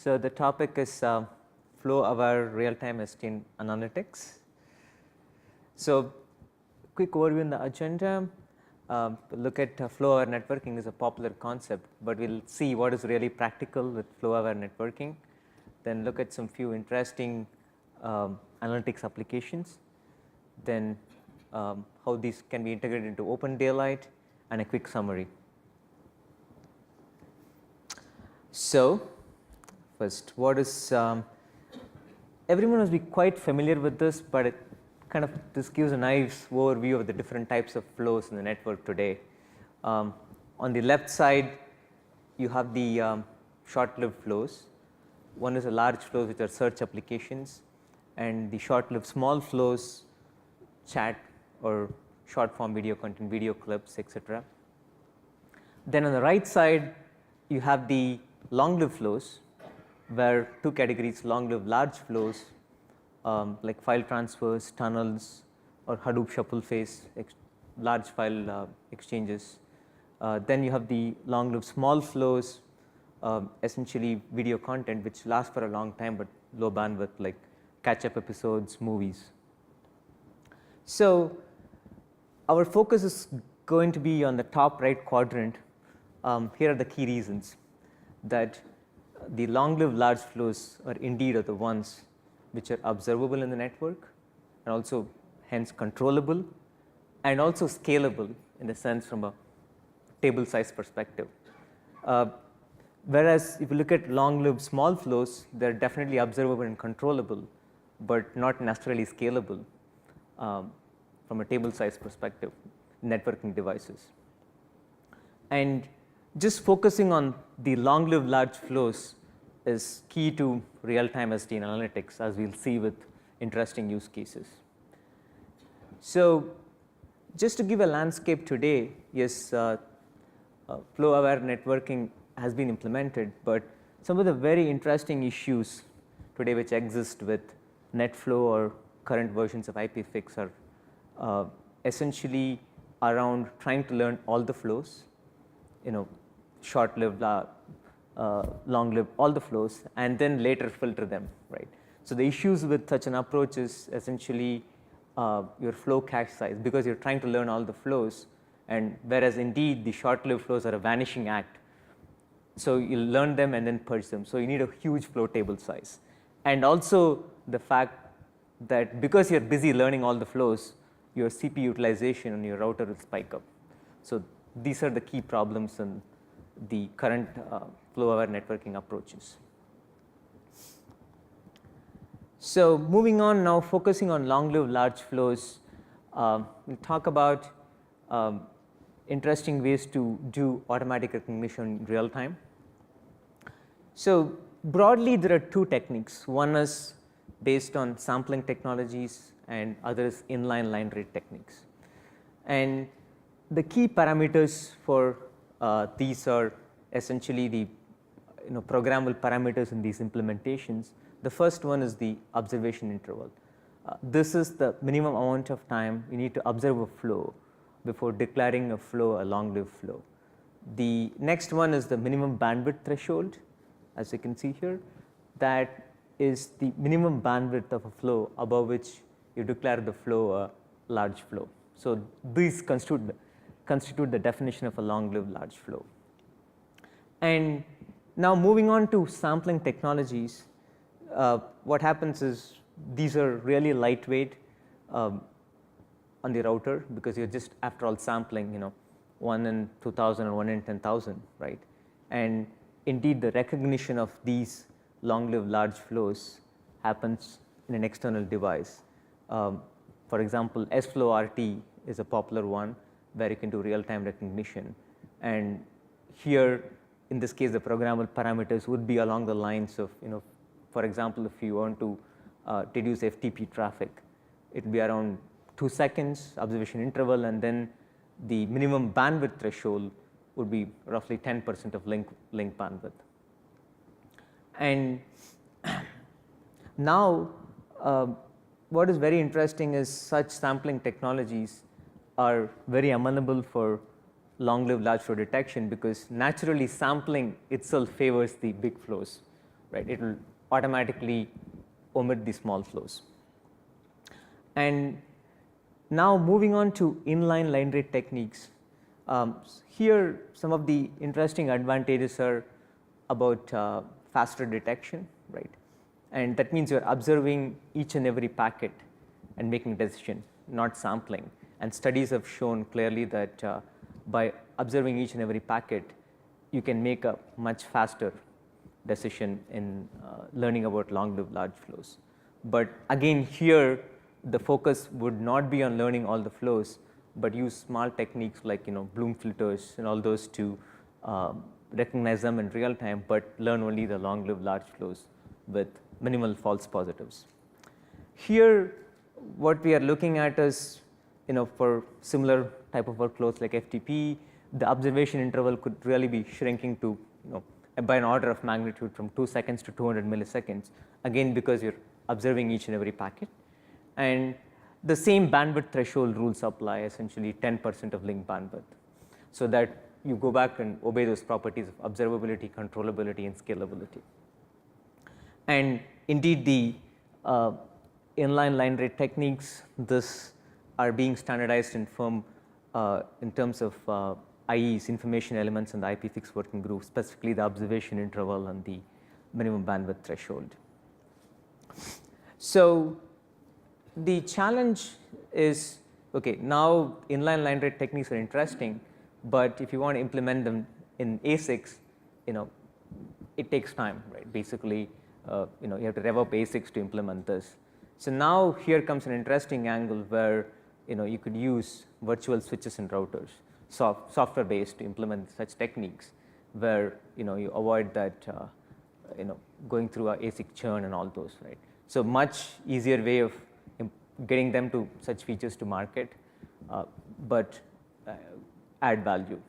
So the topic is flow-aware real-time SDN analytics. So quick overview in the agenda. Look at flow-aware networking is a popular concept, but we'll see what is really practical with flow-aware networking. Then look at some few interesting analytics applications. Then how these can be integrated into OpenDaylight, and a quick summary. So first, what is everyone must be quite familiar with this, but this gives a nice overview of the different types of flows in the network today. On the left side, you have the short-lived flows. One is a large flows, which are search applications, and the short-lived small flows, chat or short-form video content, video clips, etc. Then on the right side, you have the long-lived flows, where two categories: long-lived large flows, like file transfers, tunnels, or Hadoop shuffle phase, large file exchanges. Then you have the long-lived small flows, essentially video content which lasts for a long time but low bandwidth, like catch-up episodes, movies. So our focus is going to be on the top right quadrant. Here are the key reasons that the long-lived large flows are indeed the ones which are observable in the network, and also hence controllable, and also scalable in the sense from a table size perspective. Whereas if you look at long-lived small flows, they're definitely observable and controllable, but not necessarily scalable from a table size perspective, networking devices. And just focusing on the long-lived large flows is key to real-time SDN analytics, as we'll see with interesting use cases. So just to give a landscape today, yes, flow-aware networking has been implemented, but some of the very interesting issues today which exist with NetFlow or current versions of IPFix are essentially around trying to learn all the flows, short-lived, long-lived, all the flows, and then later filter them, right? So the issues with such an approach is essentially your flow cache size, because you're trying to learn all the flows, and whereas indeed the short-lived flows are a vanishing act. So you learn them and then purge them. So you need a huge flow table size, and also the fact that because you're busy learning all the flows, your CPU utilization on your router will spike up. So these are the key problems in the current flow-aware networking approaches. So moving on now, focusing on long-lived large flows, we'll talk about interesting ways to do automatic recognition in real time. So broadly, there are two techniques. One is based on sampling technologies, and other is inline line rate techniques. And the key parameters for these are essentially the programmable parameters in these implementations. The first one is the observation interval. This is the minimum amount of time you need to observe a flow before declaring a flow a long-lived flow. The next one is the minimum bandwidth threshold, as you can see here. That is the minimum bandwidth of a flow above which you declare the flow a large flow. So these constitute the definition of a long-lived large flow. And now moving on to sampling technologies, what happens is these are really lightweight on the router, because you're just, after all, sampling 1 in 2,000 or 1 in 10,000, right? And indeed the recognition of these long-lived large flows happens in an external device. For example, SFlow-RT is a popular one where you can do real-time recognition. And here, in this case, the programmable parameters would be along the lines of, for example, if you want to reduce FTP traffic, it would be around 2 seconds observation interval, and then the minimum bandwidth threshold would be roughly 10% of link bandwidth. And now, what is very interesting is such sampling technologies are very amenable for long-lived large flow detection, because naturally sampling itself favors the big flows right? It will automatically omit the small flows. And now moving on to inline line rate techniques. Here, some of the interesting advantages are about faster detection, right? And that means you're observing each and every packet and making a decision, not sampling. And studies have shown clearly that by observing each and every packet, you can make a much faster decision in learning about long-lived large flows. But again, here, the focus would not be on learning all the flows, but use small techniques like Bloom filters and all those to recognize them in real time, but learn only the long-lived large flows with minimal false positives. Here, what we are looking at is, for similar type of workloads like FTP, the observation interval could really be shrinking to, by an order of magnitude from 2 seconds to 200 milliseconds, again, because you're observing each and every packet. And the same bandwidth threshold rules apply, essentially 10% of link bandwidth, so that you go back and obey those properties of observability, controllability, and scalability. And indeed, the inline line rate techniques, this are being standardized in firm in terms of IEs, information elements, and the IP fix working group, specifically the observation interval and the minimum bandwidth threshold. So the challenge is, okay, now inline line rate techniques are interesting, but if you want to implement them in ASICs, it takes time, right? Basically, you have to rev up ASICs to implement this. So now here comes an interesting angle where you could use virtual switches and routers, software-based, to implement such techniques, where you avoid that going through a ASIC churn and all those, right? So much easier way of getting them to such features to market, but add value.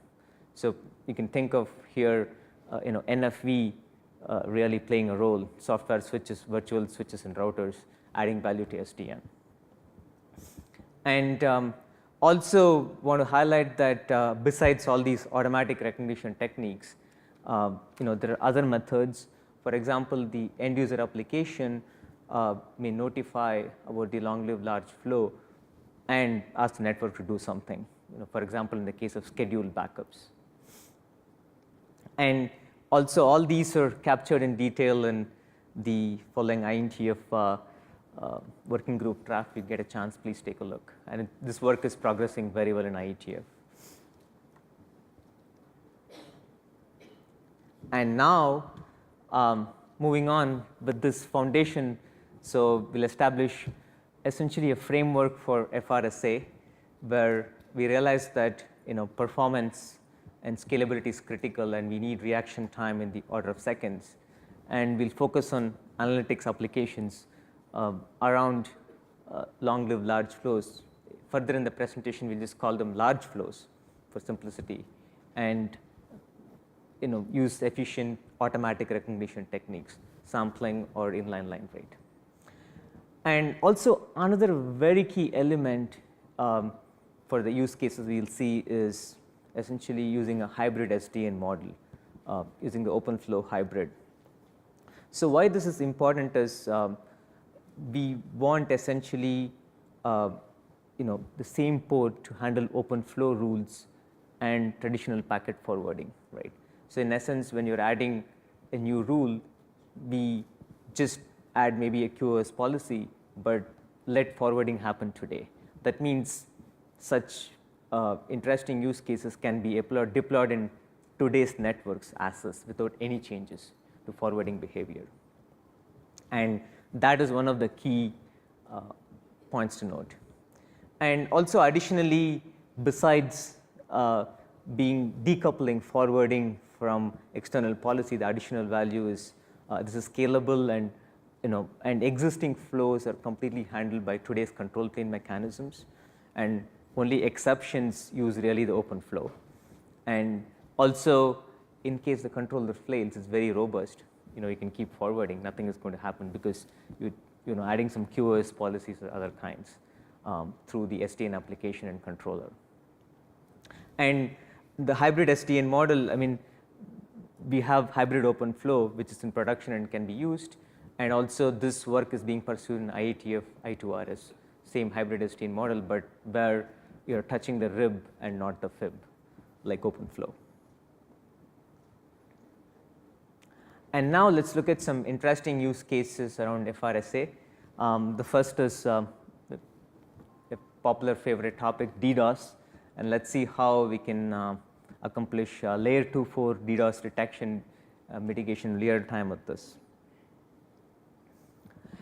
So you can think of here, NFV really playing a role, software switches, virtual switches, and routers, adding value to SDN. And also want to highlight that besides all these automatic recognition techniques, there are other methods. For example, the end user application may notify about the long-lived large flow and ask the network to do something. For example, in the case of scheduled backups. And also, all these are captured in detail in the following INTF working group draft. If you get a chance, please take a look. And this work is progressing very well in IETF. And now, moving on with this foundation, so we'll establish essentially a framework for FRSA, where we realize that performance and scalability is critical, and we need reaction time in the order of seconds. And we'll focus on analytics applications around long-lived large flows. Further in the presentation, we'll just call them large flows for simplicity, and use efficient automatic recognition techniques, sampling or inline line rate. And also, another very key element for the use cases we'll see is essentially using a hybrid SDN model, using the OpenFlow hybrid. So why this is important is we want essentially the same port to handle OpenFlow rules and traditional packet forwarding, right? So in essence, when you're adding a new rule, we just add maybe a QoS policy, but let forwarding happen today. That means such interesting use cases can be deployed in today's networks as is without any changes to forwarding behavior. And that is one of the key points to note. And also additionally, besides being decoupling forwarding from external policy, the additional value is this is scalable, and and existing flows are completely handled by today's control plane mechanisms, and only exceptions use really the OpenFlow. And also, in case the controller fails, it's very robust. You can keep forwarding. Nothing is going to happen because adding some QoS policies or other kinds through the SDN application and controller. And the hybrid SDN model, we have hybrid open flow, which is in production and can be used. And also this work is being pursued in IETF I2RS, same hybrid SDN model, but where you're touching the rib and not the fib, like OpenFlow. And now let's look at some interesting use cases around FRSA. The first is a popular favorite topic, DDoS, and let's see how we can accomplish layer 2.4 DDoS detection mitigation real time with this.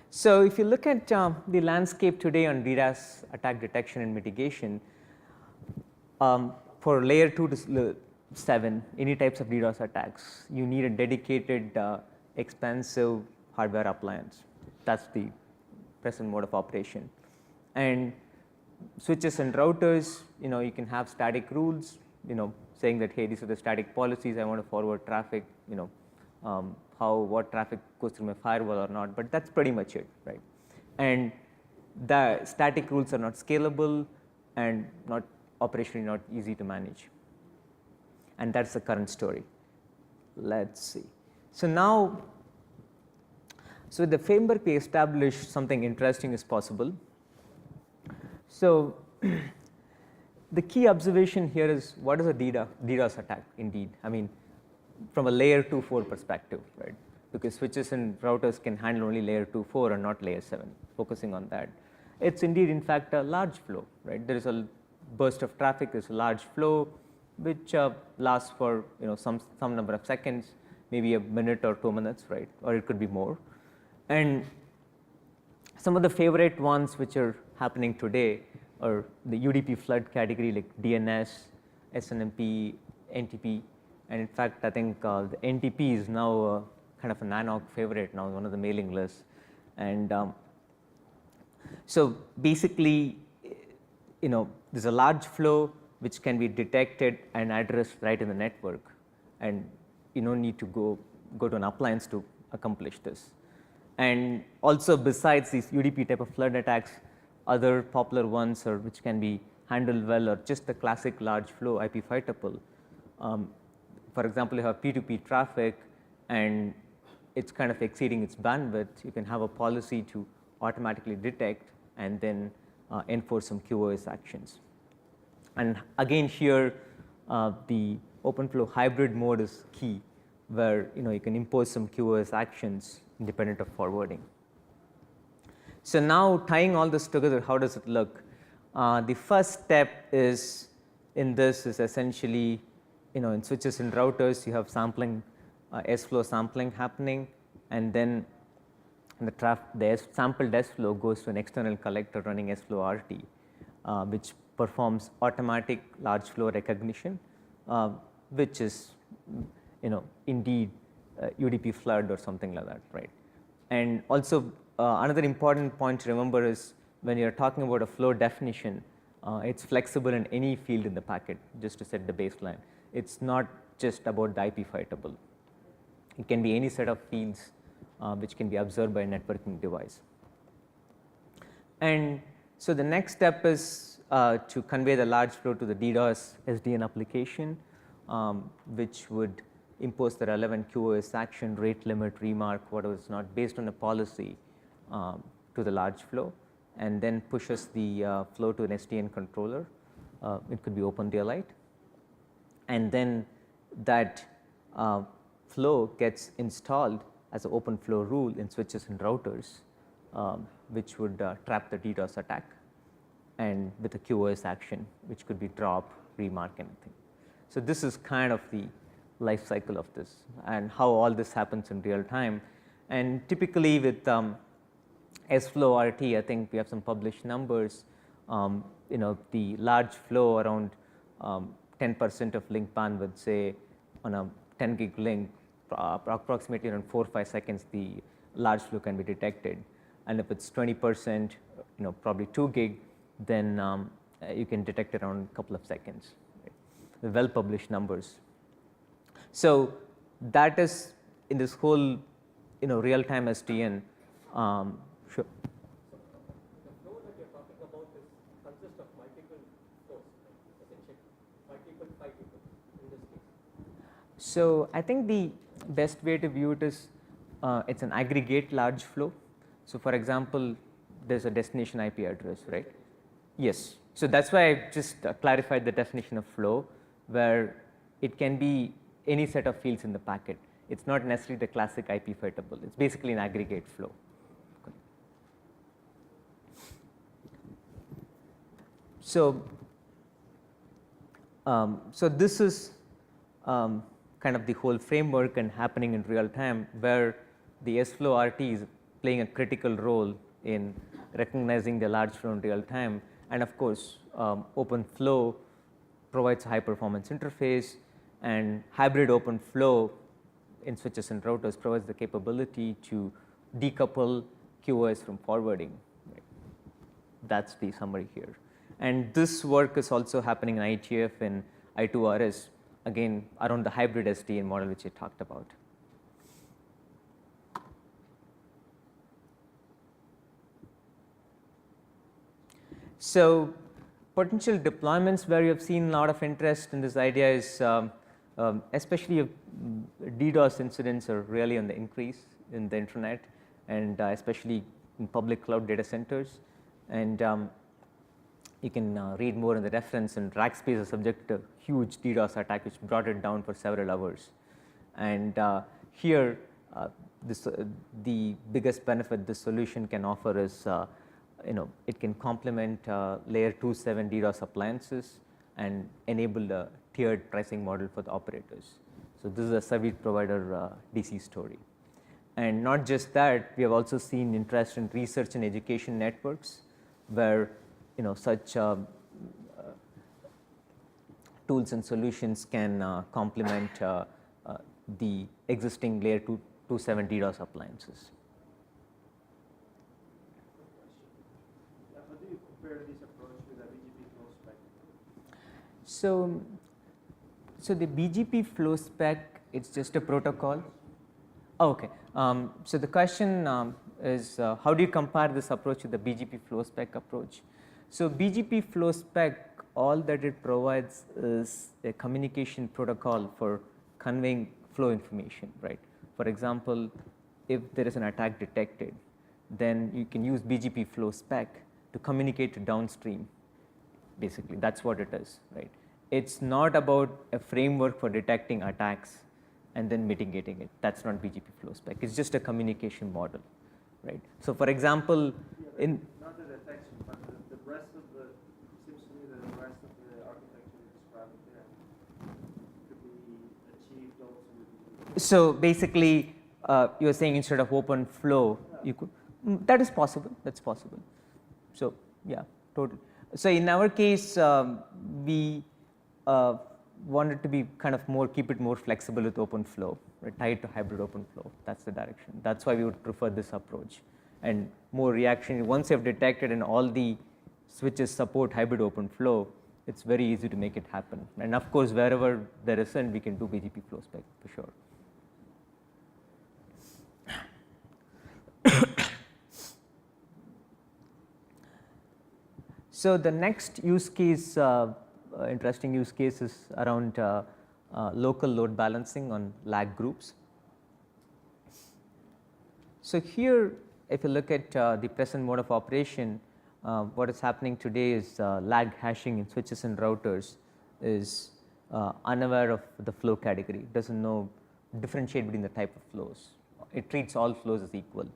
So if you look at the landscape today on DDoS attack detection and mitigation, for layer 2 to 7, any types of DDoS attacks, you need a dedicated expensive hardware appliance. That's the present mode of operation. And switches and routers, you can have static rules, saying that, hey, these are the static policies, I want to forward traffic, what traffic goes through my firewall or not, but that's pretty much it, right? And the static rules are not scalable and operationally not easy to manage. And that's the current story. Let's see. So now, with the framework we established, something interesting is possible. So the key observation here is, what is a DDoS attack indeed? I mean, from a layer 2.4 perspective, right? Because switches and routers can handle only layer 2.4 and not layer 7, focusing on that. It's indeed, in fact, a large flow, right? There is a burst of traffic, there's a large flow, which lasts for some number of seconds, maybe a minute or 2 minutes, right? Or it could be more. And some of the favorite ones which are happening today are the UDP flood category, like DNS, SNMP, NTP. And in fact, I think the NTP is now kind of a NANOC favorite now, one of the mailing lists. And so basically, there's a large flow which can be detected and addressed right in the network. And you don't need to go to an appliance to accomplish this. And also, besides these UDP type of flood attacks, other popular ones which can be handled well are just the classic large flow IP5 tuple. For example, you have P2P traffic and it's kind of exceeding its bandwidth. You can have a policy to automatically detect and then enforce some QoS actions. And again here, the OpenFlow hybrid mode is key, where you can impose some QoS actions independent of forwarding. So now, tying all this together, how does it look? The first step is essentially, in switches and routers, you have sampling, S-flow sampling happening, and then the sampled S-flow goes to an external collector running S-flow RT, which performs automatic large flow recognition, which is, indeed UDP flood or something like that, right? And also, another important point to remember is, when you're talking about a flow definition, it's flexible in any field in the packet, just to set the baseline. It's not just about the IP5 tuple. It can be any set of fields which can be observed by a networking device. And so the next step is to convey the large flow to the DDoS SDN application, which would impose the relevant QoS action, rate limit, remark, whatever is not, based on a policy to the large flow, and then pushes the flow to an SDN controller. It could be OpenDaylight. And then that flow gets installed as an OpenFlow rule in switches and routers, which would trap the DDoS attack, and with a QoS action, which could be drop, remark, anything. So this is kind of the life cycle of this and how all this happens in real time. And typically with S-flow RT, I think we have some published numbers. The large flow around 10% of link bandwidth, say on a 10 gig link, approximately around 4 or 5 seconds, the large flow can be detected. And if it's 20%, probably 2 gig, then you can detect it around a couple of seconds. Right? The well-published numbers. So that is in this whole, real-time SDN. Sure. The flow that you're talking about consists of multiple flows, essentially multiple 5 people in this case. So I think the best way to view it is it's an aggregate large flow. So for example, there's a destination IP address, right? Yes. So that's why I just clarified the definition of flow, where it can be any set of fields in the packet. It's not necessarily the classic IP table. It's basically an aggregate flow. So, so this is kind of the whole framework and happening in real time, where the S-flow RT is playing a critical role in recognizing the large flow in real time. And of course, OpenFlow provides a high performance interface, and hybrid OpenFlow in switches and routers provides the capability to decouple QoS from forwarding. Right? That's the summary here. And this work is also happening in IETF and I2RS, again around the hybrid SDN model which I talked about. So potential deployments where you have seen a lot of interest in this idea is especially if DDoS incidents are really on the increase in the internet, and especially in public cloud data centers. And you can read more in the reference, and Rackspace is subject to a huge DDoS attack which brought it down for several hours. And here the biggest benefit this solution can offer is it can complement layer 2.7 DDoS appliances and enable a tiered pricing model for the operators. So this is a service provider DC story. And not just that, we have also seen interest in research and education networks, where such tools and solutions can complement the existing layer 2.7 DDoS appliances. How do you compare this approach with a BGP flow spec? So the BGP flow spec, it's just a protocol. Oh, okay. So the question is how do you compare this approach to the BGP flow spec approach? So BGP flow spec, all that it provides is a communication protocol for conveying flow information, right? For example, if there is an attack detected, then you can use BGP flow spec to communicate to downstream. Basically, that's what it is, right? It's not about a framework for detecting attacks and then mitigating it. That's not BGP flow spec. It's just a communication model, right? So for example, in not the detection, but the rest of the, seems to me that the rest of the architecture you described there could be achieved also with BGP. So basically, you're saying instead of open flow, you could, that is possible, that's possible. So yeah, totally. So in our case, we wanted to be kind of more, keep it more flexible with OpenFlow, right, tied to hybrid OpenFlow. That's the direction. That's why we would prefer this approach. And more reaction, once you have detected and all the switches support hybrid OpenFlow, it's very easy to make it happen. And of course, wherever there isn't, we can do BGP flow spec for sure. So the next use case, interesting use case is around local load balancing on lag groups. So here, if you look at the present mode of operation, what is happening today is lag hashing in switches and routers is unaware of the flow category. It doesn't know differentiate between the type of flows. It treats all flows as equal.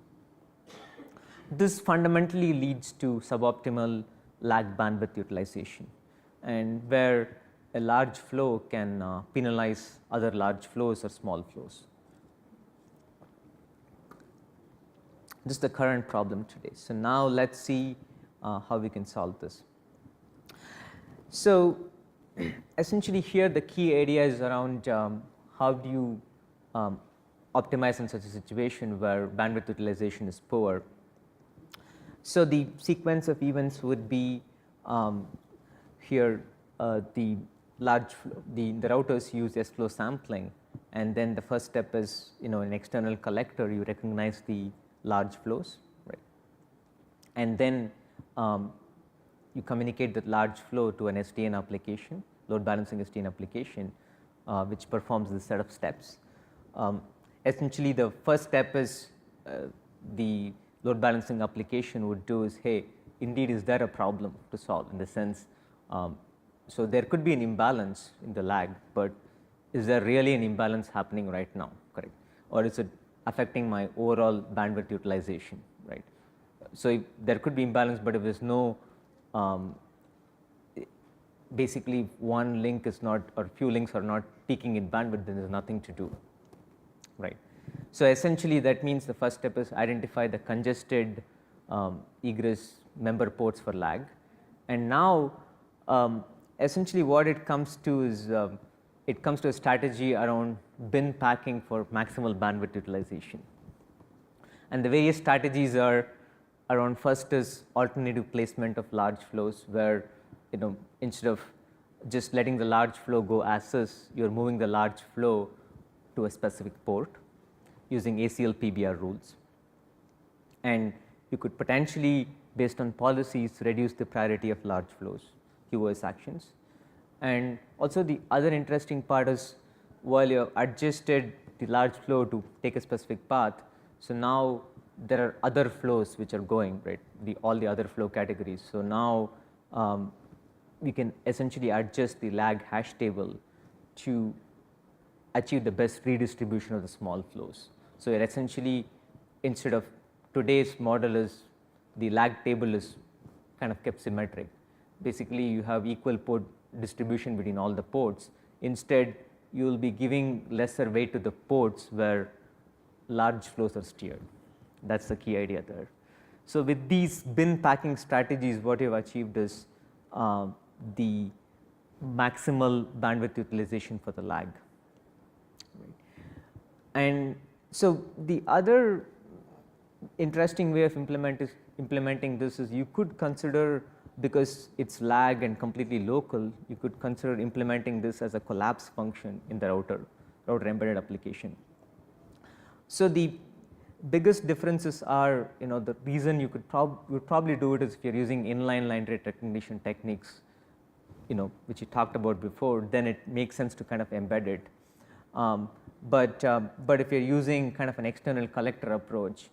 This fundamentally leads to suboptimal lag bandwidth utilization, and where a large flow can penalize other large flows or small flows. This is the current problem today. So now let's see how we can solve this. So essentially here the key area is around how do you optimize in such a situation where bandwidth utilization is poor. So the sequence of events would be here the routers use S-flow sampling, and then the first step is an external collector, you recognize the large flows, right? And then you communicate that large flow to an SDN application, load balancing SDN application, which performs this set of steps. Essentially, the first step is the load balancing application would do is, hey, indeed, is there a problem to solve in the sense, so there could be an imbalance in the lag, but is there really an imbalance happening right now, correct? Or is it affecting my overall bandwidth utilization, right? So if there could be imbalance, but if there's no, basically one link is not, or few links are not peaking in bandwidth, then there's nothing to do, right? So essentially that means the first step is identify the congested egress member ports for lag. And now essentially what it comes to is, it comes to a strategy around bin packing for maximal bandwidth utilization. And the various strategies are around, first is alternative placement of large flows, where instead of just letting the large flow go as is, you're moving the large flow to a specific port using ACL PBR rules. And you could potentially, based on policies, reduce the priority of large flows, QoS actions. And also the other interesting part is, while you have adjusted the large flow to take a specific path, so now there are other flows which are going, right, all the other flow categories. So now we can essentially adjust the lag hash table to achieve the best redistribution of the small flows. So it essentially, instead of today's model is the lag table is kind of kept symmetric. Basically, you have equal port distribution between all the ports. Instead, you will be giving lesser weight to the ports where large flows are steered. That's the key idea there. So with these bin packing strategies, what you have achieved is the maximal bandwidth utilization for the lag. Right. And so the other interesting way of implementing this is, you could consider, because it's lag and completely local, you could consider implementing this as a collapse function in the router embedded application. So the biggest differences are, the reason you could probably do it is if you're using inline line rate recognition techniques, which you talked about before, then it makes sense to kind of embed it. But if you're using kind of an external collector approach,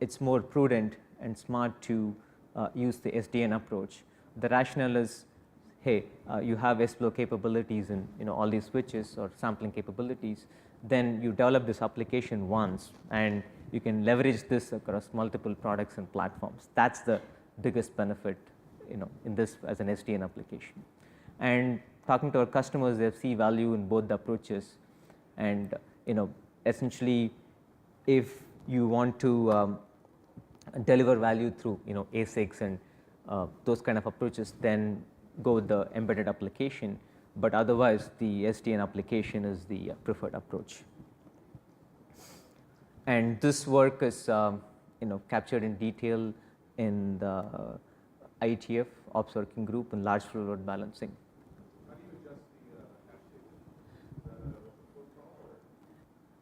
it's more prudent and smart to use the SDN approach. The rationale is, hey, you have SFlow capabilities in all these switches or sampling capabilities, then you develop this application once and you can leverage this across multiple products and platforms. That's the biggest benefit in this as an SDN application. And talking to our customers, they see value in both the approaches. And essentially, if you want to deliver value through ASICs and those kind of approaches, then go with the embedded application. But otherwise, the SDN application is the preferred approach. And this work is captured in detail in the IETF Ops Working Group in large flow load balancing. How do you adjust the hash table?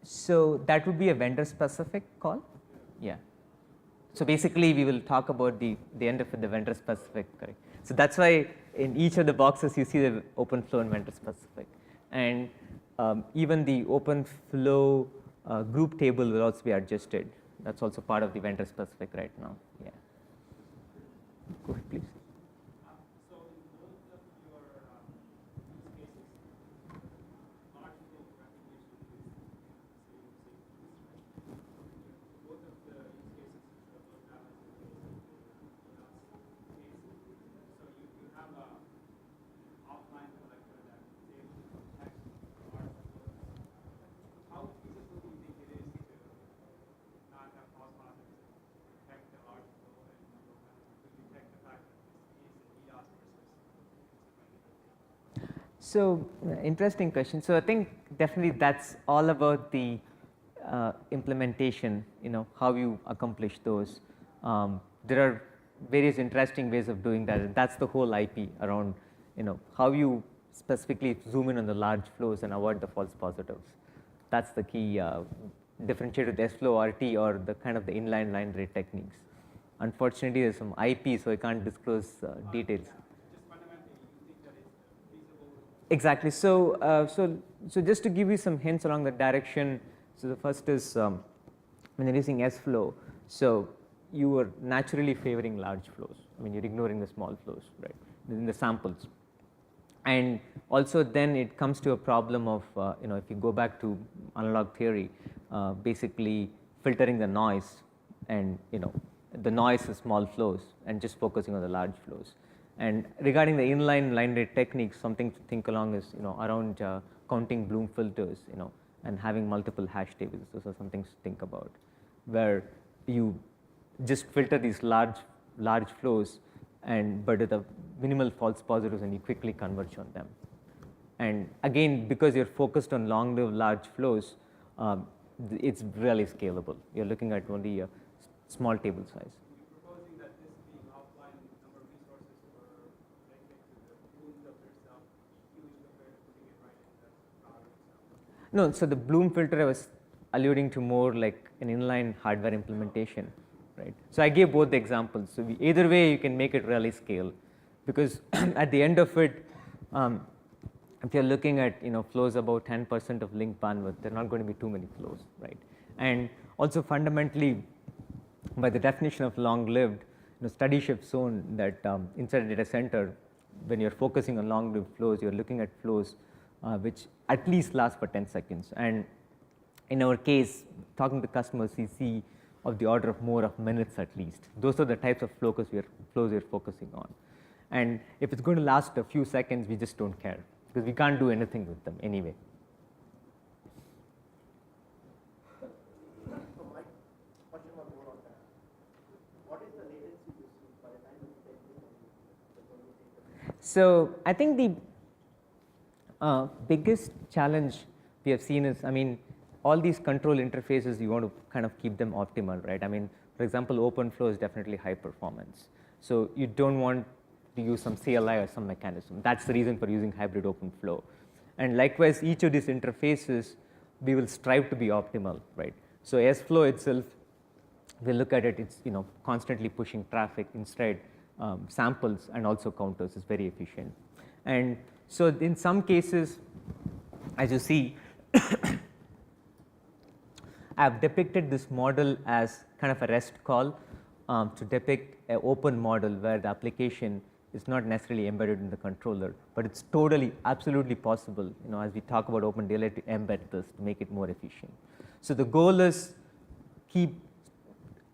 So that would be a vendor specific call. Yeah. So basically, we will talk about the end of it, the vendor specific, correct? So that's why in each of the boxes you see the open flow and vendor specific, and even the open flow group table will also be adjusted. That's also part of the vendor specific right now. Yeah. Go ahead, please. So in both of your use cases, large flow recognition is the same, right? Both of the use cases show load balancing case. So you have a offline collector that is able to detect large flows. How feasible do you think it is to not have false positives detect the large flow and to detect the fact that this is a DDoS versus So interesting question. So I think definitely that's all about the implementation, how you accomplish those. There are various interesting ways of doing that, and that's the whole IP around, how you specifically zoom in on the large flows and avoid the false positives. That's the key differentiator with SFlow RT or the kind of the inline line rate techniques. Unfortunately, there's some IP, so I can't disclose details. just fundamentally, you think that it's feasible Exactly. So just to give you some hints along the direction. So the first is when you're using S flow. So you are naturally favoring large flows. I mean, you're ignoring the small flows, right, in the samples. And also then it comes to a problem of, if you go back to analog theory, basically filtering the noise, and the noise is small flows and just focusing on the large flows. And regarding the inline line rate techniques, something to think along is around counting Bloom filters, and having multiple hash tables. Those are some things to think about, where you just filter these large flows, but with a minimal false positives, and you quickly converge on them. And again, because you're focused on long-lived large flows, it's really scalable. You're looking at only a small table size. You're proposing that this being offline number of resources for related to the Bloom filter itself, huge compared to putting it right in the router itself. No, so the Bloom filter I was alluding to more like an inline hardware implementation, right? So I gave both the examples. So either way, you can make it really scale, because at the end of it, if you're looking at flows about 10% of link bandwidth, there are not going to be too many flows, right? And also fundamentally, by the definition of long-lived, studies have shown that inside a data center, when you're focusing on long-lived flows, you're looking at flows which at least last for 10 seconds. And in our case, talking to customers, we see of the order of more of minutes at least. Those are the types of flows we're focusing on. And if it's going to last a few seconds, we just don't care, because we can't do anything with them anyway. So my question was more on that. What is the latency you see by the time you take this? So I think the biggest challenge we have seen is, all these control interfaces, you want to kind of keep them optimal, right? For example, OpenFlow is definitely high performance. So you don't want to use some CLI or some mechanism. That's the reason for using hybrid OpenFlow. And likewise, each of these interfaces, we will strive to be optimal, right? So SFlow itself, we look at it, it's constantly pushing traffic inside samples and also counters. Is very efficient. And so in some cases, as you see, I've depicted this model as kind of a REST call to depict an open model where the application is not necessarily embedded in the controller, but it's totally, absolutely possible, as we talk about OpenDaylight, to embed this to make it more efficient. So the goal is keep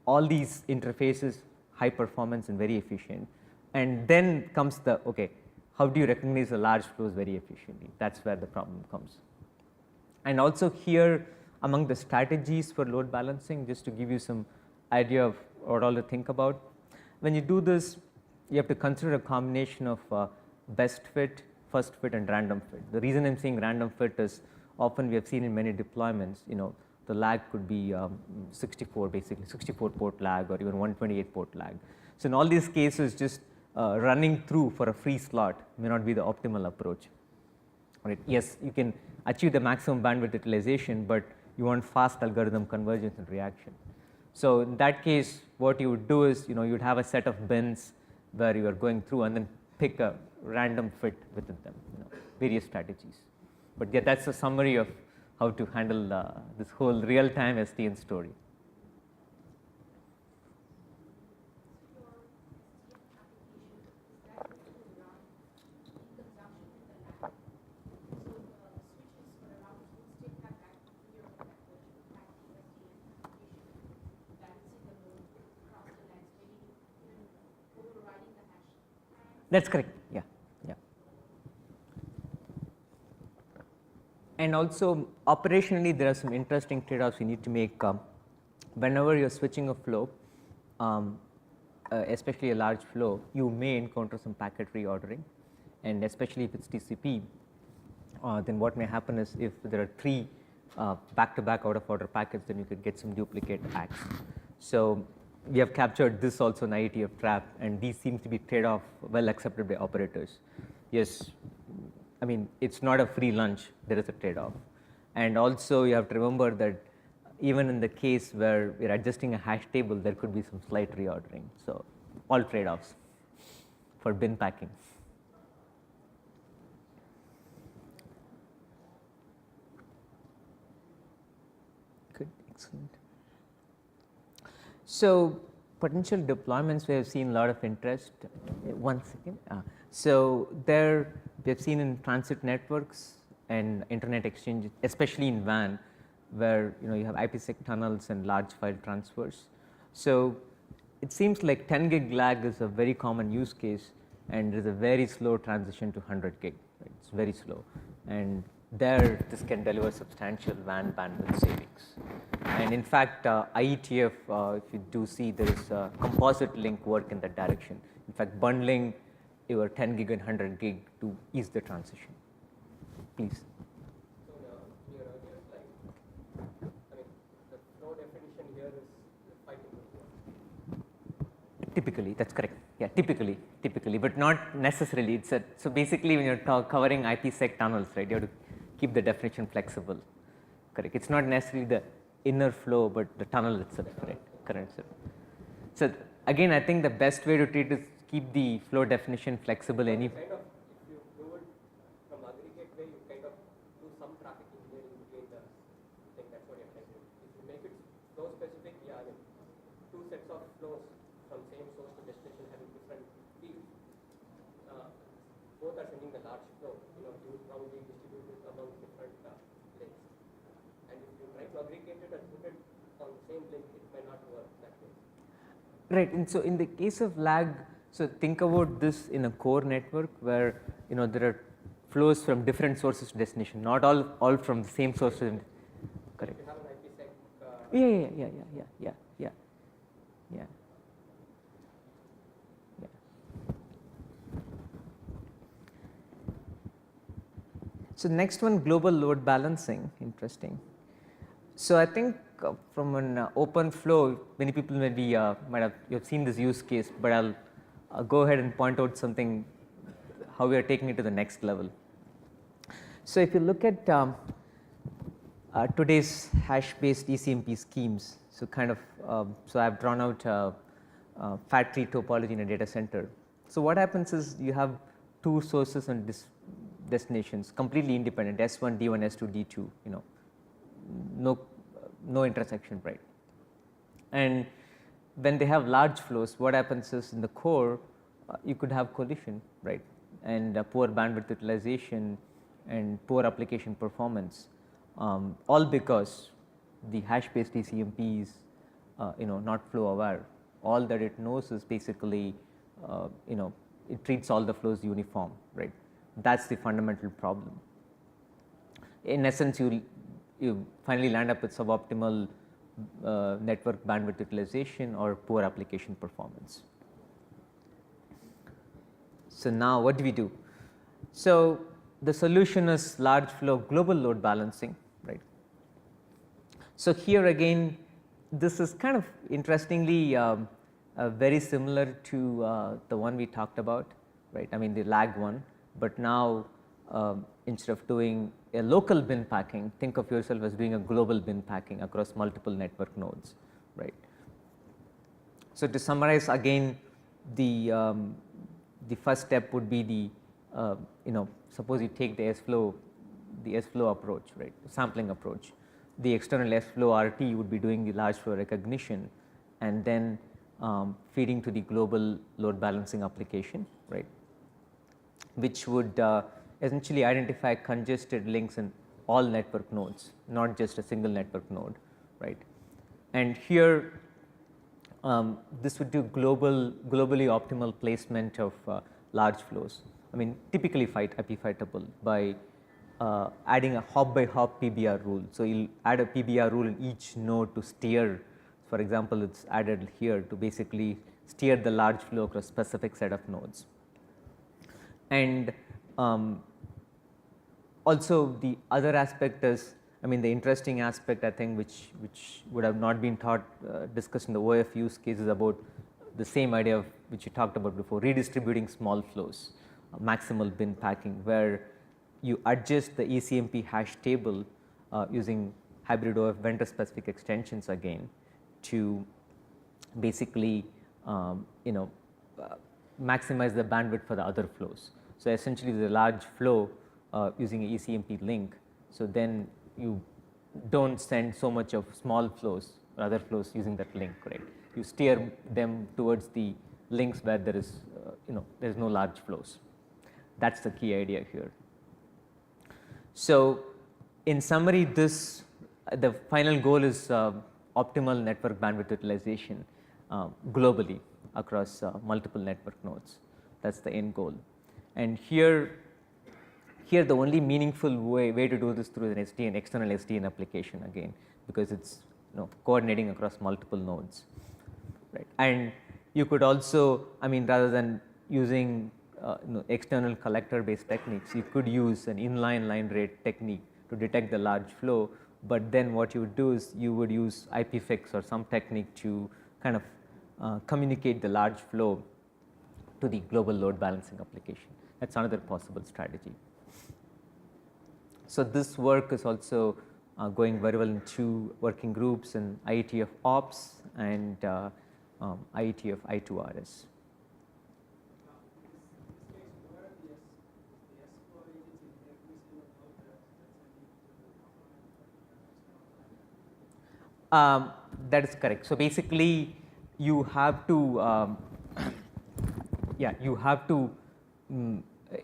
all these interfaces high performance and very efficient. And then comes the, okay, how do you recognize the large flows very efficiently? That's where the problem comes. And also here, among the strategies for load balancing, just to give you some idea of what all to think about, when you do this, you have to consider a combination of best fit, first fit, and random fit. The reason I'm saying random fit is often we have seen in many deployments, the lag could be 64 port lag, or even 128 port lag. So in all these cases, just running through for a free slot may not be the optimal approach. Right? Yes, you can achieve the maximum bandwidth utilization, but you want fast algorithm convergence and reaction. So in that case, what you would do is, you'd have a set of bins where you are going through and then pick a random fit within them, various strategies. But yeah, that's a summary of how to handle this whole real-time SDN story. That's correct. Yeah. And also, operationally, there are some interesting trade-offs you need to make whenever you're switching a flow, especially a large flow. You may encounter some packet reordering, and especially if it's TCP, then what may happen is if there are 3 back-to-back out-of-order packets, then you could get some duplicate acts. So we have captured this also in IETF trap, and these seem to be trade-off well accepted by operators. Yes, it's not a free lunch, there is a trade-off. And also you have to remember that even in the case where we're adjusting a hash table, there could be some slight reordering. So all trade-offs for bin packing. So potential deployments, we have seen a lot of interest. One second. So there we have seen in transit networks and internet exchange, especially in WAN, where you have IPsec tunnels and large file transfers. So it seems like 10 gig lag is a very common use case, and there is a very slow transition to 100 gig. Right? It's very slow, and there this can deliver substantial WAN bandwidth savings. And in fact, IETF, if you do see, there is composite link work in that direction. In fact, bundling your 10 gig and 100 gig to ease the transition. Please. So your earlier slide, I mean, the flow definition here is 5 to 1. Typically, that's correct. Yeah, typically, but not necessarily. It's so basically, when you're covering IPsec tunnels, right, you have to keep the definition flexible. Correct. It's not necessarily the inner flow, but the tunnel itself. Correct. So again, I think the best way to treat is keep the flow definition flexible. Any Kind of, if you do it from aggregate way, you kind of do some traffic engineering between the thing. That's what you're trying to do. If you make it flow specific, yeah, I mean, two sets of flows from same source to destination having different fields. Both are sending the large flow. You would probably distribute it among different links. And if you try to aggregate it and put it on the same link, it may not work that way. Right, and so in the case of lag, so think about this in a core network where there are flows from different sources to destination, not all from the same source. Correct. If you have an IPsec. Yeah. So next one, global load balancing. Interesting. So I think from an open flow, many people might have seen this use case, but I'll go ahead and point out something, how we are taking it to the next level. So if you look at today's hash-based ECMP schemes, so so I've drawn out fat tree topology in a data center. So what happens is you have two sources and destinations, completely independent, S1, D1, S2, D2, no intersection, right? And when they have large flows, what happens is in the core, you could have collision, right? And poor bandwidth utilization and poor application performance, all because the hash-based ECMP is, not flow aware. All that it knows is basically, it treats all the flows uniform, right? That's the fundamental problem. In essence, you finally land up with suboptimal network bandwidth utilization or poor application performance. So now what do we do? So the solution is large flow global load balancing, right? So here again, this is kind of interestingly very similar to the one we talked about, right? I mean the lag one, but now instead of doing a local bin packing, think of yourself as doing a global bin packing across multiple network nodes, right? So to summarize again, the first step would be suppose you take the S flow approach, right, sampling approach. The external S flow RT would be doing the large flow recognition, and then feeding to the global load balancing application, right, which would essentially identify congested links in all network nodes, not just a single network node, right. And here this would do globally optimal placement of large flows. I mean typically IP fightable by adding a hop by hop PBR rule. So you'll add a PBR rule in each node to steer. For example, it's added here to basically steer the large flow across a specific set of nodes. And also the other aspect is, I mean the interesting aspect I think which would have not been discussed in the OF use case is about the same idea of which you talked about before, redistributing small flows, maximal bin packing, where you adjust the ECMP hash table using hybrid OF vendor specific extensions again to basically maximize the bandwidth for the other flows. So essentially the large flow using a ECMP link, so then you don't send so much of small flows or other flows using that link, right. you steer them towards the links where there is, there is no large flows. That's the key idea here. So in summary, this, the final goal is optimal network bandwidth utilization globally across multiple network nodes. That's the end goal. And here the only meaningful way to do this through an SDN, external SDN application again, because it's coordinating across multiple nodes, right? And you could also, I mean, rather than using external collector-based techniques, you could use an inline line rate technique to detect the large flow. But then what you would do is you would use IPFix or some technique to kind of communicate the large flow to the global load balancing application. That's another possible strategy. So this work is also going very well in 2 working groups in IETF Ops and IETF I2RS. That is correct. So basically, you have to, you have to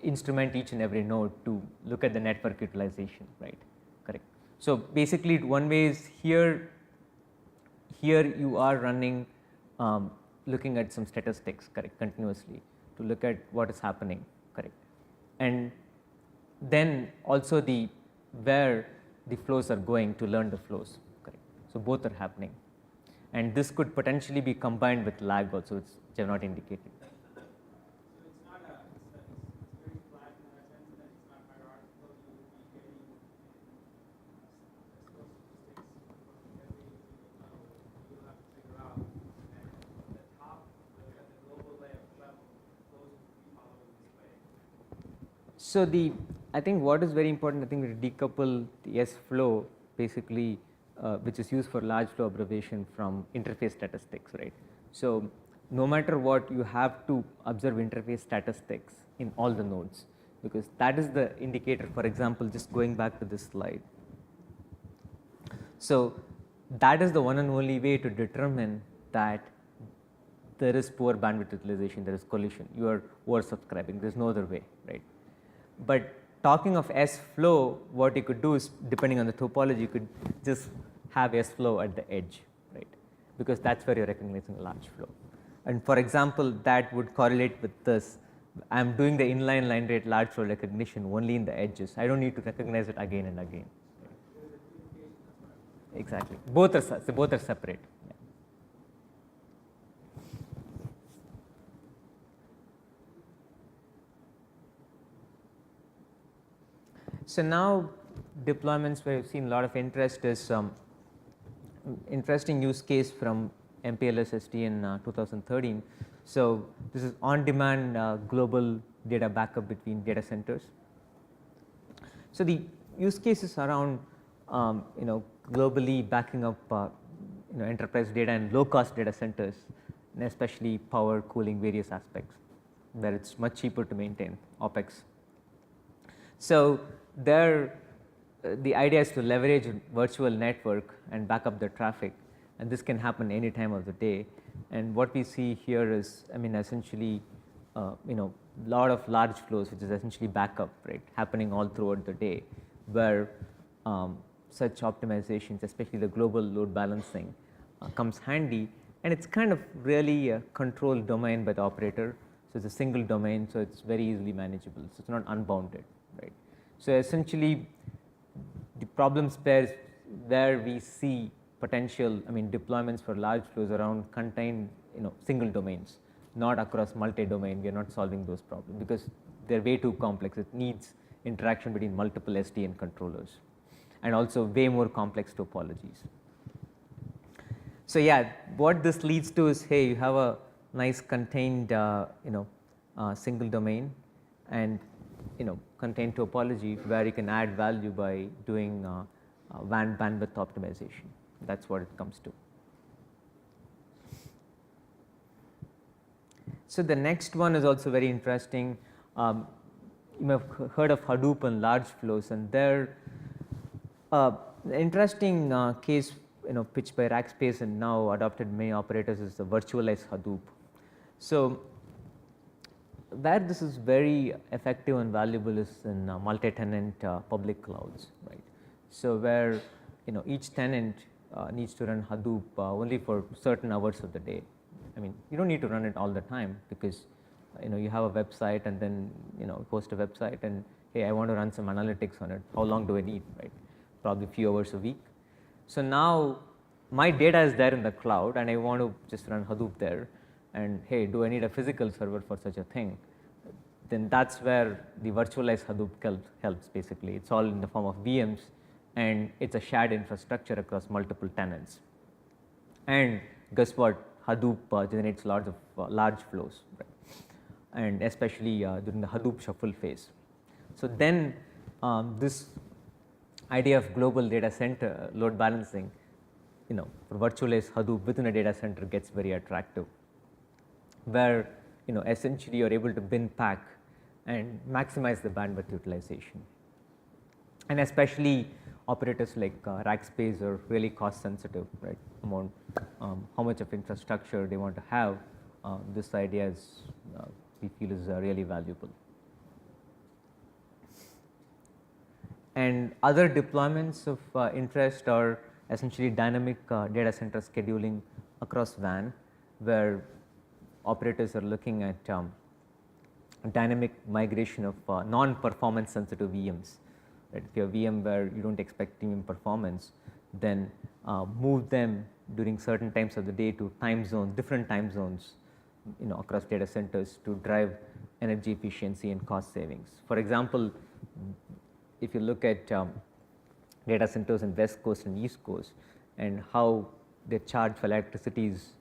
instrument each and every node to look at the network utilization, right? Correct. So basically, one way is here you are running, looking at some statistics, correct, continuously to look at what is happening, correct, and then also where the flows are going to learn the flows, correct. So both are happening, and this could potentially be combined with lag also, which are not indicated. So I think what is very important, I think we decouple the S flow basically, which is used for large flow observation from interface statistics, right? So no matter what, you have to observe interface statistics in all the nodes, because that is the indicator. For example, just going back to this slide. So that is the one and only way to determine that there is poor bandwidth utilization, there is collision, you are oversubscribing, there is no other way, right? But talking of S flow, what you could do is, depending on the topology, you could just have S flow at the edge, right? Because that's where you're recognizing a large flow. And for example, that would correlate with this. I'm doing the inline line rate large flow recognition only in the edges. I don't need to recognize it again and again. Exactly. Both are separate. Yeah. So now deployments where we've seen a lot of interest is interesting use case from MPLS SDN 2013. So this is on-demand global data backup between data centers. So the use cases around globally backing up enterprise data and low-cost data centers, and especially power, cooling, various aspects, where it's much cheaper to maintain OpEx. So there, the idea is to leverage a virtual network and back up the traffic, and this can happen any time of the day. And what we see here is, I mean, essentially, lot of large flows, which is essentially backup, right, happening all throughout the day, where such optimizations, especially the global load balancing, comes handy. And it's kind of really a controlled domain by the operator. So it's a single domain, so it's very easily manageable. So it's not unbounded, right? So essentially, the problem spares where we see potential, deployments for large flows around contained, single domains, not across multi-domain. We are not solving those problems because they're way too complex. It needs interaction between multiple SDN controllers, and also way more complex topologies. So yeah, what this leads to is, hey, you have a nice contained, single domain, and contained topology where you can add value by doing WAN bandwidth optimization. That's what it comes to. So the next one is also very interesting. You may have heard of Hadoop and large flows, and there, the interesting case pitched by Rackspace and now adopted many operators is the virtualized Hadoop. So where this is very effective and valuable is in multi-tenant public clouds, right? So where each tenant needs to run Hadoop only for certain hours of the day. I mean, you don't need to run it all the time because you have a website and then post a website and hey, I want to run some analytics on it. How long do I need, right? Probably a few hours a week. So now my data is there in the cloud and I want to just run Hadoop there. And hey, do I need a physical server for such a thing? Then that's where the virtualized Hadoop helps basically. It's all in the form of VMs and it's a shared infrastructure across multiple tenants. And guess what? Hadoop generates large flows, right? And especially during the Hadoop shuffle phase. So then this idea of global data center load balancing, for virtualized Hadoop within a data center gets very attractive, where essentially you're able to bin pack and maximize the bandwidth utilization. And especially operators like Rackspace are really cost sensitive, right? About how much of infrastructure they want to have. This idea is we feel is really valuable. And other deployments of interest are essentially dynamic data center scheduling across WAN, where operators are looking at dynamic migration of non-performance sensitive VMs. Right? If you have VM where you don't expect premium performance, then move them during certain times of the day to different time zones, across data centers to drive energy efficiency and cost savings. For example, if you look at data centers in West Coast and East Coast and how they charge for electricity is,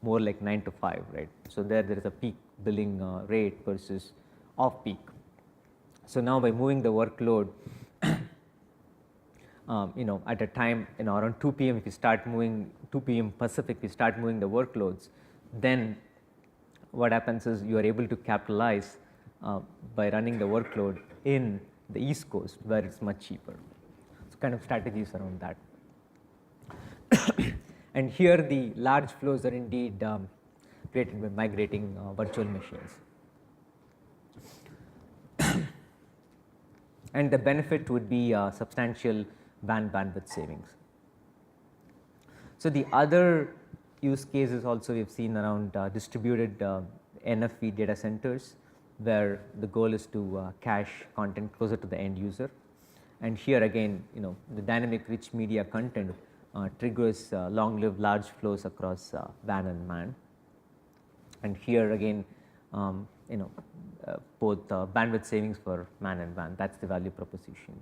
more like 9 to 5, right? So there is a peak billing rate versus off peak. So now by moving the workload, at a time, around 2 p.m. if you start moving 2 p.m. Pacific, you start moving the workloads, then what happens is you are able to capitalize by running the workload in the East Coast where it's much cheaper. So kind of strategies around that. And here the large flows are indeed created by migrating virtual machines. And the benefit would be substantial WAN bandwidth savings. So the other use cases also we've seen around distributed NFV data centers, where the goal is to cache content closer to the end user. And here again, the dynamic rich media content triggers long-lived large flows across WAN and MAN. And here again, both bandwidth savings for MAN and WAN. That's the value proposition.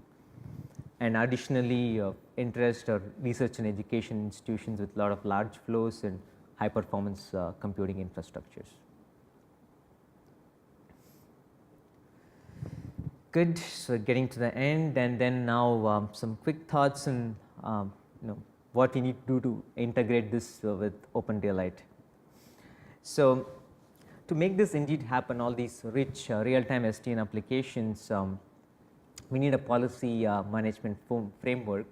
And additionally, interest or research and education institutions with a lot of large flows and high performance computing infrastructures. Good. So getting to the end, and then now some quick thoughts on what we need to do to integrate this with OpenDaylight. So to make this indeed happen, all these rich real-time SDN applications, we need a policy management framework.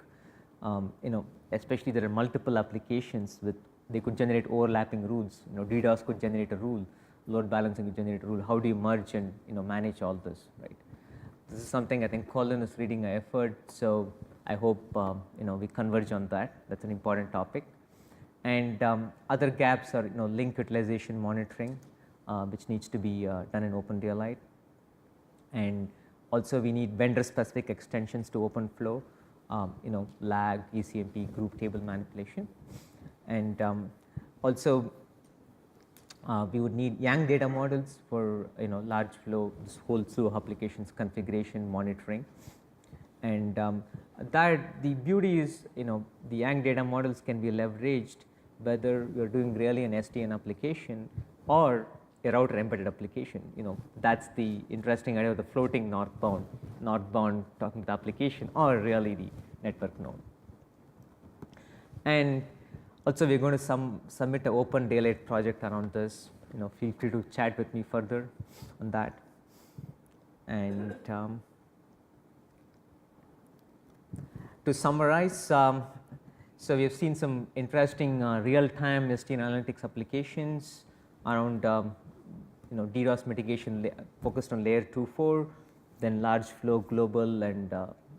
Especially there are multiple applications they could generate overlapping rules. DDoS could generate a rule, load balancing could generate a rule. How do you merge and manage all this, right? This is something I think Colin is leading an effort, so I hope we converge on that. That's an important topic. And other gaps are link utilization monitoring, which needs to be done in OpenDaylight. And also we need vendor specific extensions to OpenFlow, lag, ECMP, group table manipulation. And also we would need Yang data models for large flow, this whole slew of applications configuration monitoring. And that the beauty is the Yang data models can be leveraged whether you're doing really an SDN application or a router embedded application. That's the interesting idea of the floating northbound talking to the application or really the network node. And also we're going to submit an OpenDaylight project around this. Feel free to chat with me further on that. And to summarize, So we have seen some interesting real-time SDN analytics applications around DDoS mitigation focused on layer 2-4, then large flow global and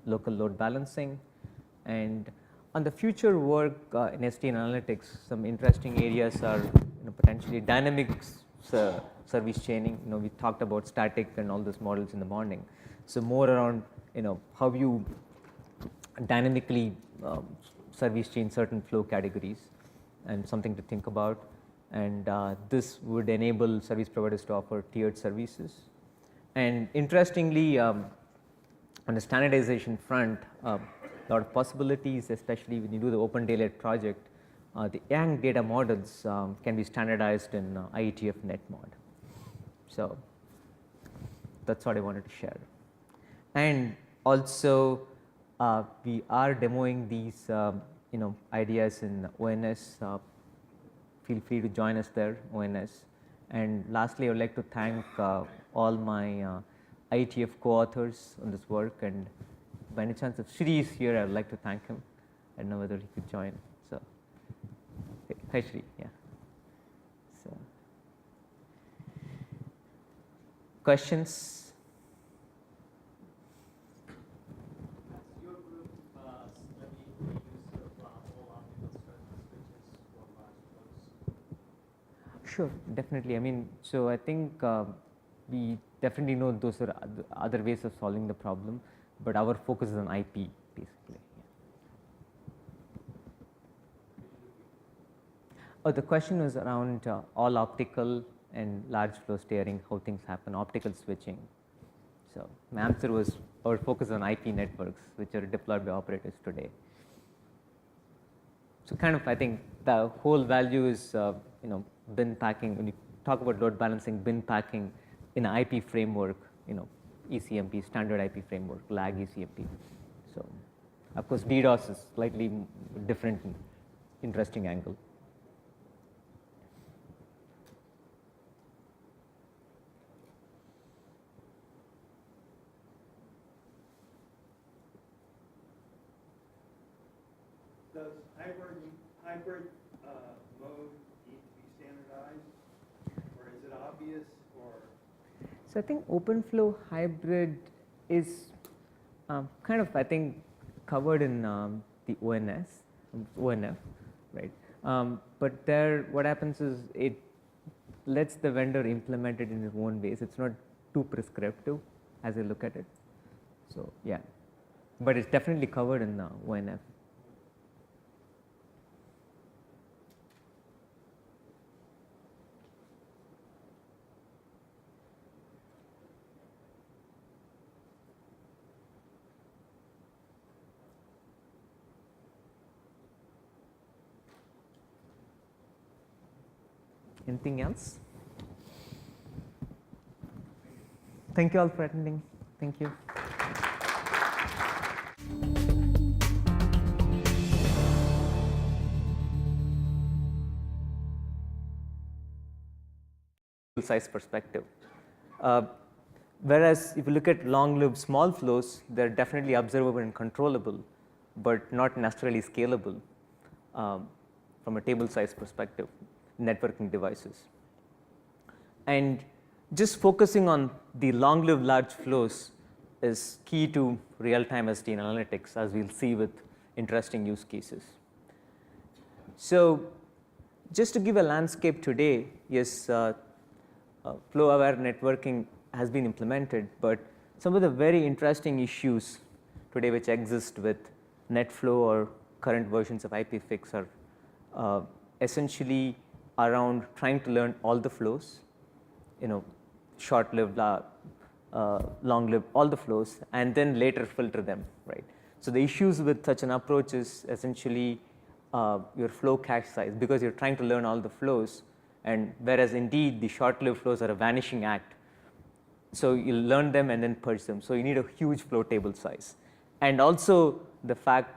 local load balancing. And on the future work in SDN analytics, some interesting areas are potentially dynamic service chaining. We talked about static and all those models in the morning. So more around how you dynamically service chain certain flow categories, and something to think about. And this would enable service providers to offer tiered services. And interestingly, on the standardization front, a lot of possibilities, especially when you do the OpenDaylight project. The Yang data models can be standardized in IETF NetMod. So that's what I wanted to share. And also, we are demoing these ideas in ONS. Feel free to join us there, ONS. And lastly, I would like to thank all my IETF co-authors on this work. And by any chance, if Shri is here, I would like to thank him. I don't know whether he could join. So, hi Shri. Yeah. So, questions? Has your group studied the use of all optical switches for large flows? Sure, definitely. I mean, so I think we definitely know those are other ways of solving the problem, but our focus is on IP basically. Yeah. Oh, the question was around all optical and large flow steering, how things happen, optical switching. So my answer was our focus on IP networks, which are deployed by operators today. So kind of, I think the whole value is bin packing. When you talk about load balancing, bin packing in an IP framework, ECMP, standard IP framework, lag ECMP. So of course DDoS is slightly different, interesting angle. Does hybrid mode need to be standardized, or is it obvious, or? So I think OpenFlow hybrid is kind of, I think, covered in the ONF, right? But there, what happens is it lets the vendor implement it in its own ways. It's not too prescriptive as I look at it. So yeah, but it's definitely covered in ONF. Anything else? Thank you all for attending. Thank you. Size perspective. Whereas if you look at long-lived small flows, they're definitely observable and controllable, but not necessarily scalable from a table size perspective, networking devices. And just focusing on the long-lived large flows is key to real-time SDN analytics, as we'll see with interesting use cases. So just to give a landscape today, yes, flow-aware networking has been implemented, but some of the very interesting issues today which exist with NetFlow or current versions of IPFix are essentially around trying to learn all the flows, short-lived, long-lived, all the flows, and then later filter them, right? So the issues with such an approach is essentially your flow cache size, because you're trying to learn all the flows, and whereas indeed the short-lived flows are a vanishing act. So you learn them and then purge them. So you need a huge flow table size. And also the fact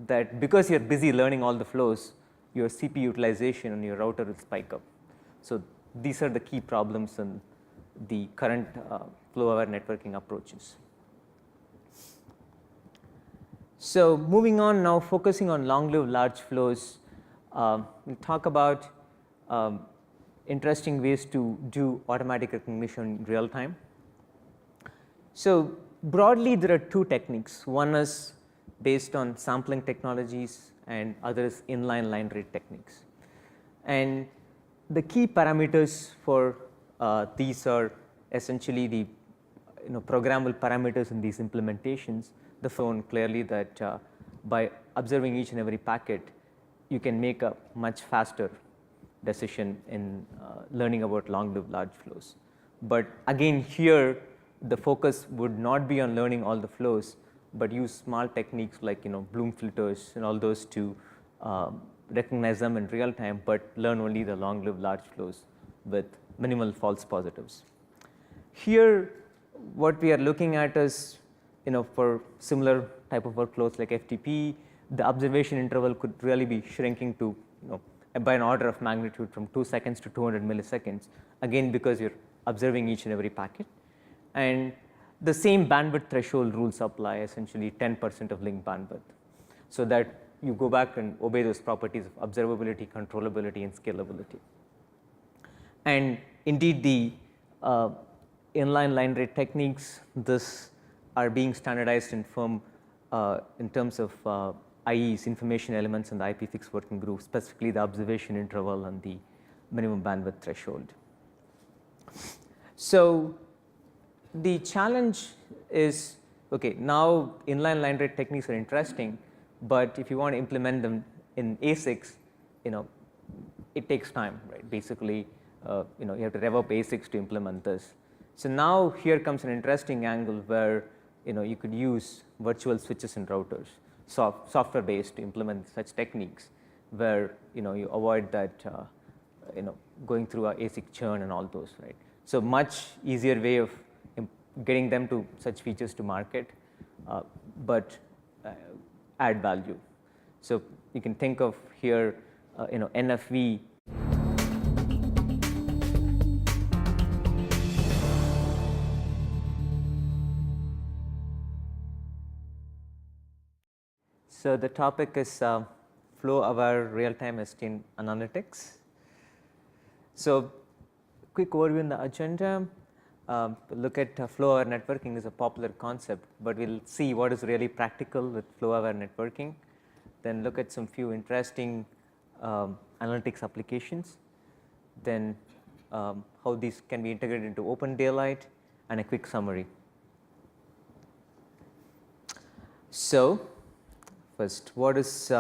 that because you're busy learning all the flows, your CPU utilization on your router will spike up. So these are the key problems in the current flow-aware networking approaches. So moving on now, focusing on long-lived large flows, we'll talk about interesting ways to do automatic recognition in real time. So broadly, there are two techniques. One is based on sampling technologies and other is inline line rate techniques. And the key parameters for these are essentially the programmable parameters in these implementations. The shown clearly that by observing each and every packet, you can make a much faster decision in learning about long-lived large flows. But again, here the focus would not be on learning all the flows, but use small techniques like Bloom filters and all those to recognize them in real time, but learn only the long-lived large flows with minimal false positives. Here, what we are looking at is, for similar type of workflows like FTP, the observation interval could really be shrinking to, by an order of magnitude from 2 seconds to 200 milliseconds, again because you're observing each and every packet. And the same bandwidth threshold rules apply, essentially 10% of link bandwidth, so that you go back and obey those properties of observability, controllability, and scalability. And indeed, the inline line rate techniques, this are being standardized in firm in terms of IEs, information elements, and the IP fix working group, specifically the observation interval and the minimum bandwidth threshold. So the challenge is, okay, now inline line rate techniques are interesting, but if you want to implement them in ASICs, it takes time, right? Basically, you have to rev up ASICs to implement this. So now here comes an interesting angle where you could use virtual switches and routers, software based, to implement such techniques, where you avoid that going through a ASIC churn and all those, right? So much easier way of getting them to such features to market, but add value. So you can think of here, NFV. So the topic is flow-aware real-time SDN analytics. So quick overview in the agenda. Look at flow-aware networking is a popular concept, but we'll see what is really practical with flow-aware networking. Then look at some few interesting analytics applications. Then how these can be integrated into OpenDaylight, and a quick summary. So first, what is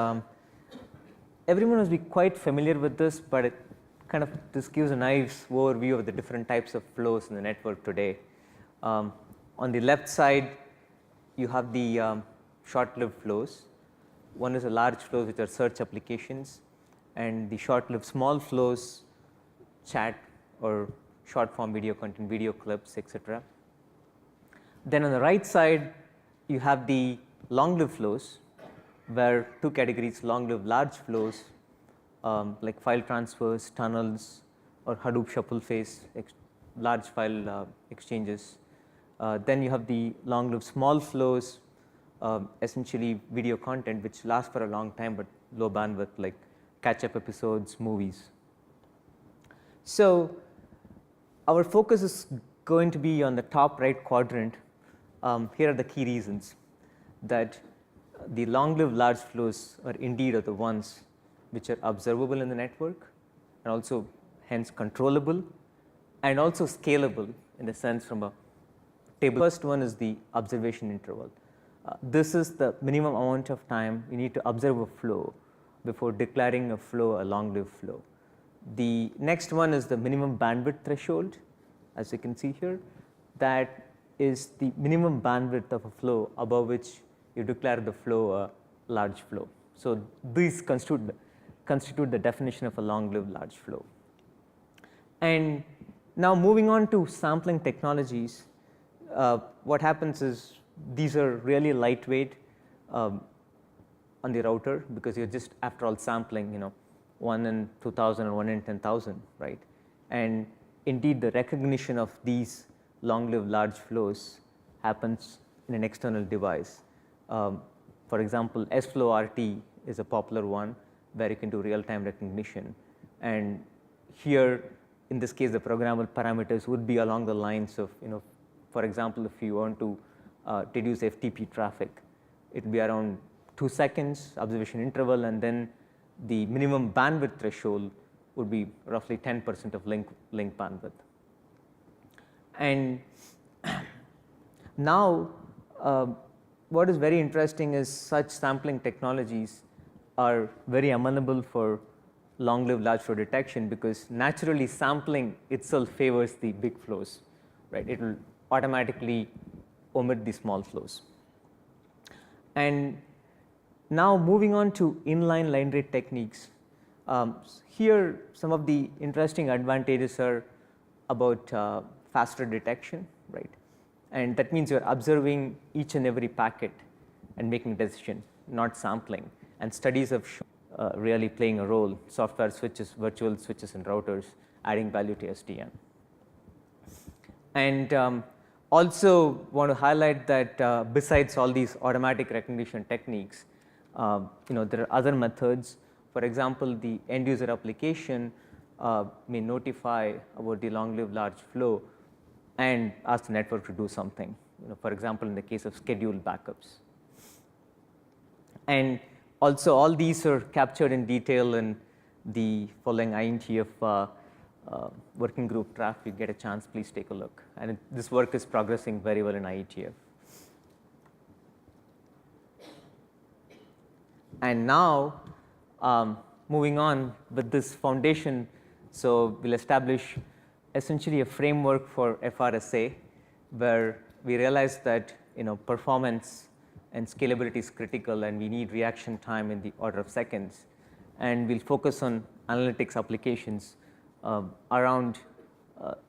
everyone must be quite familiar with this, but this gives a nice overview of the different types of flows in the network today. On the left side, you have the short-lived flows. One is a large flows, which are search applications, and the short-lived small flows, chat or short-form video content, video clips, etc. Then on the right side, you have the long-lived flows, where two categories: long-lived large flows, like file transfers, tunnels, or Hadoop shuffle phase, large file exchanges. Then you have the long-lived small flows, essentially video content which lasts for a long time but low bandwidth, like catch-up episodes, movies. So our focus is going to be on the top right quadrant. Here are the key reasons that the long-lived large flows are indeed the ones which are observable in the network, and also hence controllable, and also scalable in the sense from a table. First one is the observation interval. This is the minimum amount of time you need to observe a flow before declaring a flow a long-lived flow. The next one is the minimum bandwidth threshold, as you can see here. That is the minimum bandwidth of a flow above which you declare the flow a large flow. So these constitute the definition of a long-lived large flow. And now moving on to sampling technologies, what happens is these are really lightweight on the router, because you're just, after all, sampling 1 in 2,000 or 1 in 10,000, right? And indeed, the recognition of these long-lived large flows happens in an external device. For For example, SFlow RT is a popular one where you can do real-time recognition. And here, in this case, the programmable parameters would be along the lines of, for example, if you want to reduce FTP traffic, it would be around 2 seconds observation interval, and then the minimum bandwidth threshold would be roughly 10% of link bandwidth. And now, what is very interesting is such sampling technologies are very amenable for long-lived large flow detection, because naturally sampling itself favors the big flows, right? It will automatically omit the small flows. And now moving on to inline line rate techniques. Here, some of the interesting advantages are about faster detection, right? And that means you're observing each and every packet and making a decision, not sampling. And studies have shown really playing a role, software switches, virtual switches and routers, adding value to SDN. And also want to highlight that besides all these automatic recognition techniques, there are other methods. For example, the end user application may notify about the long-lived large flow and ask the network to do something, for example, in the case of scheduled backups. And also, all these are captured in detail in the following INTF working group draft. If you get a chance, please take a look. And this work is progressing very well in IETF. And now, moving on with this foundation, so we'll establish essentially a framework for FRSA, where we realize that performance and scalability is critical, and we need reaction time in the order of seconds. And we'll focus on analytics applications around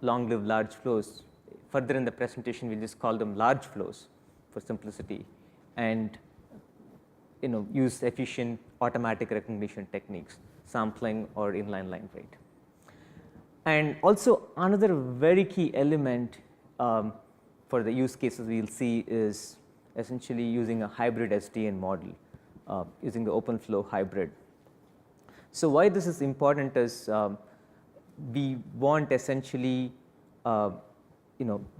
long-lived large flows. Further in the presentation, we'll just call them large flows for simplicity, and use efficient automatic recognition techniques, sampling or inline line rate. And also, another very key element for the use cases we'll see is essentially using a hybrid SDN model, using the OpenFlow hybrid. So why this is important is we want essentially the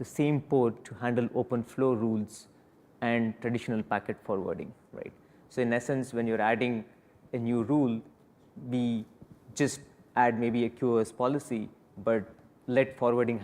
same port to handle OpenFlow rules and traditional packet forwarding, right? So in essence, when you're adding a new rule, we just add maybe a QoS policy, but let forwarding happen